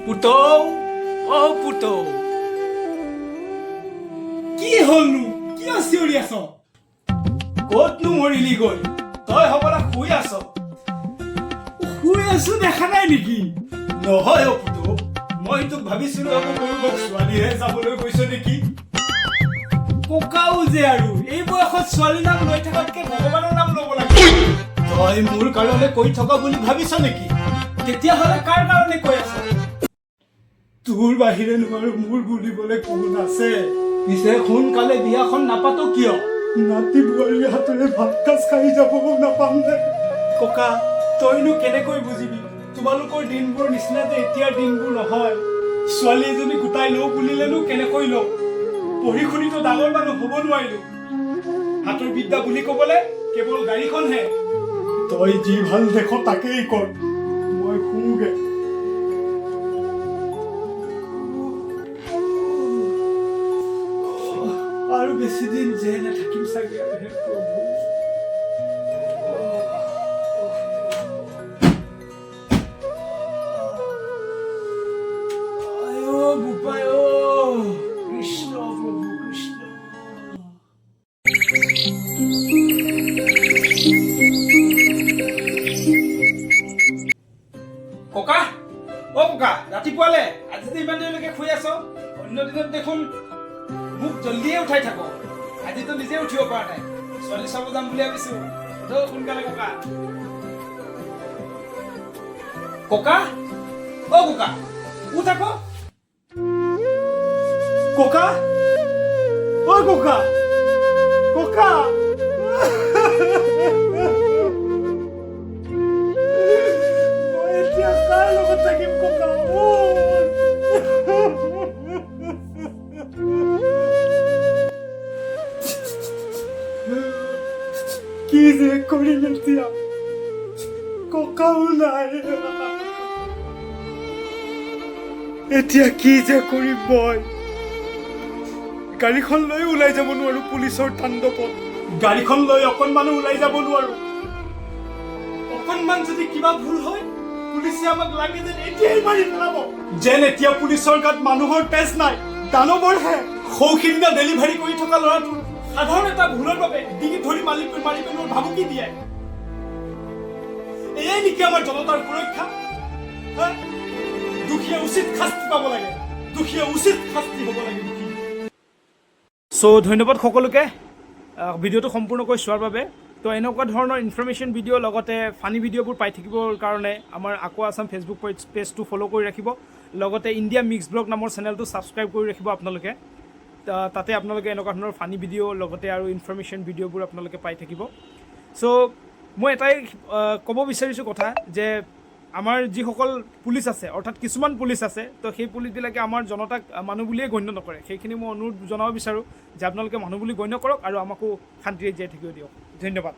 পুতৌ অ পুতৌ কি হলনো কিয় চিঞৰি আছ ক'তনো মৰিলি গৈ তই হবলা শুই আছ শুই আছো দেখা নাই নেকি নহয় অ পুতৌ মই তোক ভাবিছিলো আকৌ কৰবাত ছোৱালীহে যাবলৈ গৈছ নেকি ককাও যে আৰু এই বয়সত ছোৱালীৰ নাম লৈ থকাতকে ভগৱানৰ নাম ল'ব লাগে তই মোৰ কাৰণে কৈ থকা বুলি ভাবিছ নেকি তেতিয়াহ'লে কাৰ কাৰণে কৈ আছ তোৰ বাহিৰে নোৱাৰো মোৰ বুলিবলৈ কোন আছে পিছে সোনকালে বিয়াখন নাপাতো কিয় নাতি বোৱাৰীৰ হাতেৰে ভাত সাজ খাই যাব নাপাম দে ককা তইনো কেনেকৈ বুজিবি তোমালোকৰ দিনবোৰ নিচিনা যে এতিয়াৰ দিনবোৰ নহয় ছোৱালী এজনী গোটাই লওঁ বুলিলেনো কেনেকৈ লওঁ পঢ়ি শুনিতো ডাঙৰ মানুহ হ'ব নোৱাৰিলো হাতৰ বিদ্যা বুলি ক'বলৈ কেৱল গাড়ীখনহে তই যি ভাল দেখ তাকেই কৰ মই শুওঁগে আৰু বেছি দিন যে নাথাকিম চাগে হে প্ৰভু গোপাই কৃষ্ণ প্ৰভু কৃষ্ণ ককা অ ককা ৰাতিপুৱালে আজি যে ইমান দেৰিলৈকে শুই আছ অন্য দিনত দেখোন মোক জলদিয়ে উঠাই থাকো আজিতো নিজে উঠিব পৰা নাই ছোৱালী চাব যাম বুলি ভাবিছো সোনকালে ককা ককা অ ককা উঠ আকৌ ককা অ ককা ককা মই এতিয়া কাৰ লগত থাকিম ককা কি যে কৰিম এতিয়া ককাও নাই এতিয়া কি যে কৰিম মই গাড়ীখন লৈ ওলাই যাব নোৱাৰো পুলিচৰ তাণ্ডৱত গাড়ীখন লৈ অকণমানো ওলাই যাব নোৱাৰো অকণমান যদি কিবা ভুল হয় পুলিচে আমাক লাগে যেন এতিয়াই মাৰি পেলাব যেন এতিয়া পুলিচৰ গাত মানুহৰ তেজ নাই দানৱৰহে সৌখিদিনা ডেলিভাৰী কৰি থকা ল'ৰাটো সাধাৰণ এটা ভুলৰ বাবে ডিঙিত ধৰি মাৰি পেলোৱাৰ ভাবুকি দিয়ে এয়াই নেকি আমাৰ জনতাৰ সুৰক্ষা দুখীয়া উচিত শাস্তি পাব লাগে দুখীয়া উচিত শাস্তি হ'ব লাগে চ' ধন্যবাদ সকলোকে ভিডিঅ'টো সম্পূৰ্ণকৈ চোৱাৰ বাবে তো এনেকুৱা ধৰণৰ ইনফৰমেশ্যন ভিডিঅ' লগতে ফানি ভিডিঅ'বোৰ পাই থাকিবৰ কাৰণে আমাৰ আকৌ আছাম ফেচবুক পেজটো ফ'ল' কৰি ৰাখিব লগতে ইণ্ডিয়া মিক্স ব্লগ নামৰ চেনেলটো ছাবস্ক্ৰাইব কৰি ৰাখিব আপোনালোকে তাতে আপোনালোকে এনেকুৱা ধৰণৰ ফানি ভিডিঅ' লগতে আৰু ইনফৰমেশ্যন ভিডিঅ'বোৰ আপোনালোকে পাই থাকিব চ' মই এটাই ক'ব বিচাৰিছোঁ কথা যে আমাৰ যিসকল পুলিচ আছে অৰ্থাৎ কিছুমান পুলিচ আছে তো সেই পুলিচবিলাকে আমাৰ জনতাক মানুহ বুলিয়ে গণ্য নকৰে সেইখিনি মই অনুৰোধ জনাব বিচাৰোঁ যে আপোনালোকে মানুহ বুলি গণ্য কৰক আৰু আমাকো শান্তিৰে জীয়াই থাকিব দিয়ক ধন্যবাদ